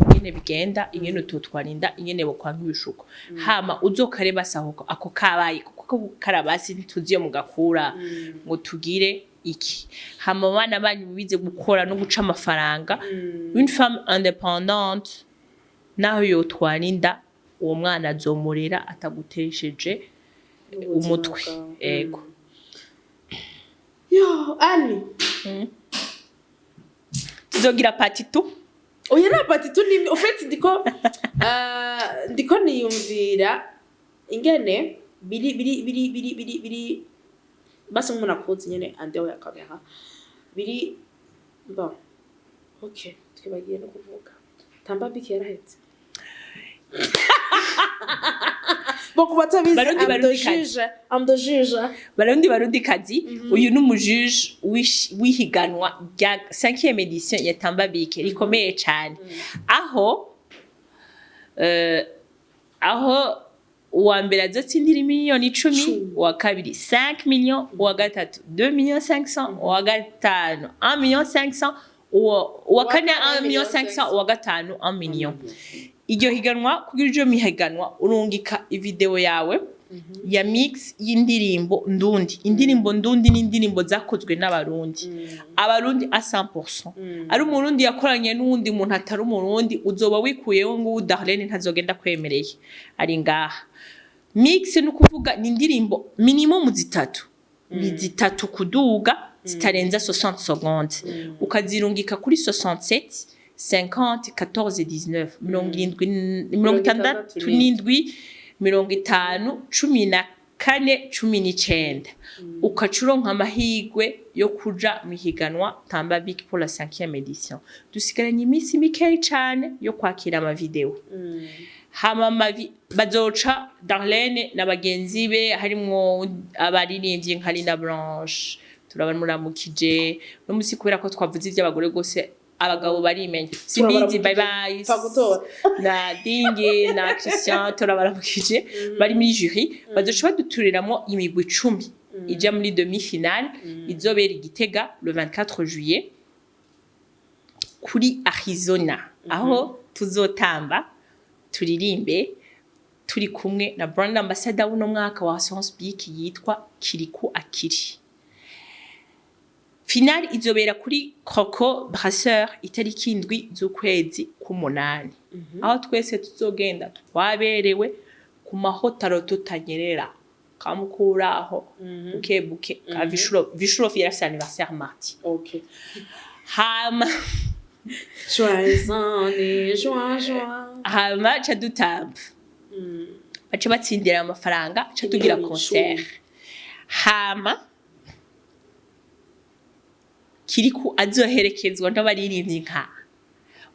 ingene bigenda ingene utotwarinda ingene bokwanka ibishuko hama uzokareba sahuko ako kabaye kuko karabasi ntituziyo mugakura ngo tugire iki hama abana banyu bize gukora no guca amafaranga une femme indépendante naho yotwarinda uwo mwana azomurera atagutesheje umutwe ego yo ani tuzogira partie 2 oya na partie 2 ni en fait ndiko niyumvira ingene biri basi umuntu akoze nyene andeho ya kamera biri bon okay twibagiye no kuvuga tamba biki yarahetse Boko batabizi am the juge barundi kazi uyu n'umujuje wihiganwa rya 5e edition ya Tamba Bike rikomeye cyane aho aho uwa mbere azotsindira miliyoni 10, uwa kabiri 5 millions, uwa gatatu 2,500,000, uwa gatanu 1,500,000, uwa kane 1,500,000, uwa gatanu 1 million. Iryo higanwa kugira uje mihiganwa urungika ivideo yawe ya mix y'indirimbo ndundi. Indirimbo ndundi ni indirimbo zakozwe n'abarundi. Abarundi a 100%. Ari umurundi yakoranye n'uwundi muntu atari umurundi uzoba wikuyeho ngo Darlene ntazogenda kwemereye. Ari ngaha. Mix no kuvuga ni indirimbo minimum zitatu. Ni zitatu kuduga zitarenza 60 secondes. Ukazirungika kuri 67 50 14 19 57 ukacuronka amahigwe yo kuja mihiganwa Tamba Big pour la 5e édition. Dusigaranye iminsi mikeyi cyane yo kwakira ama video. Hama bazoca Darlene na bagenzi be harimo abaririmbyi nka Lina Blanche turabamuramukije no musi kubera ko twavuze iby'abagore gose abagabo barimenya sindizi bye bye na Dingi na Christian turabaramukije bari muri jury bazoca baduturiramwo imigwi 10 ija muri demi-finale izobera Igitega le 24 juillet kuri Arizona aho tuzotamba turirimbe turi kumwe na brand ambassador w'uno mwaka wa Science Peak yitwa Kiriku Akiri. Finale izobera kuri Croco Brasseur itariki 7 z'ukwezi k'umunani. Aho twese tuzogenda twaberewe ku mahotaro tutanyerera kamukuraho buke ka Vishuro fier anniversaire mardi. Okay. Hama joyeux. Hama cha dutamba. Baca batsindira amafaranga cha tugira concert. Hama Kiriku azoherekezwa n'abaririmbyi nka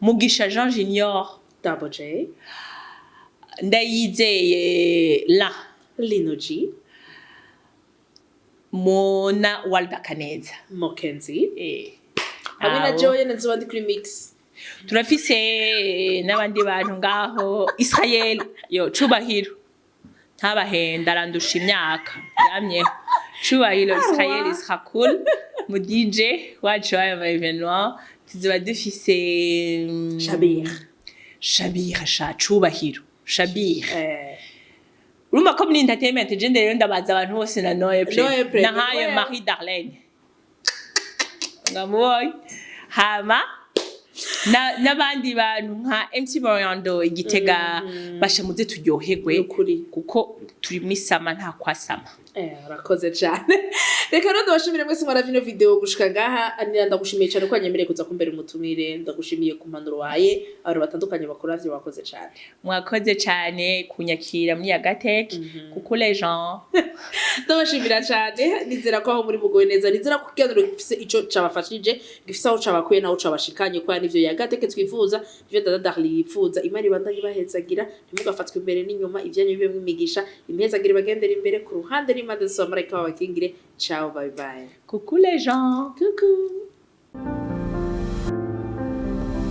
Mugisha Jean Junior, Double J, Ndayizeye Lino G, Mona Walda Kaneza, Mokenzi, Amina Joy na Zwandi kuri mix. Turafise n'abandi bantu ngaho Israel yo Cubahiro ntabahenda arandusha imyaka yamye Cubahiro Israel is cool mu DJ wacu aya evenement tuzoba dufise Shabir Cubahiro Shabir urumva ko muri entertainment gender rero ndabaza abantu bose na Noye Pre na hayo Marie Darlene ngamuboy hama n'abandi bantu nka MC Boyando Igitega bashamuze turyoherwe kuko turi misama nta kwasama. Urakoze cyane. Reka rero ndabashimire mwese mwaravino video gushika ngaha anira ndagushimiye cyane ko anyemereye kuza kumbera umutumire ndagushimiye ku mpanuro waye abantu batandukanye bakora vyo bakoze cyane. Mwakoze cyane kunyakira muri Agateke kuko les gens ndabashimira cyane nizera ko aho muri mugoye neza nizera ko kiganiro gifise ico cabafashije gifise aho cabakuye naho cabashikanye ko nivyo ya Agateke twifuza ivyo Dada Darli yifuza imari bandanye bahezagira ntimugafatwe imbere n'inyuma ivyanyu bibe mwimigisha impezagira bagendera imbere ku ruhande n'imande z'amarayika babakingire ciao bye bye coucou les gens coucou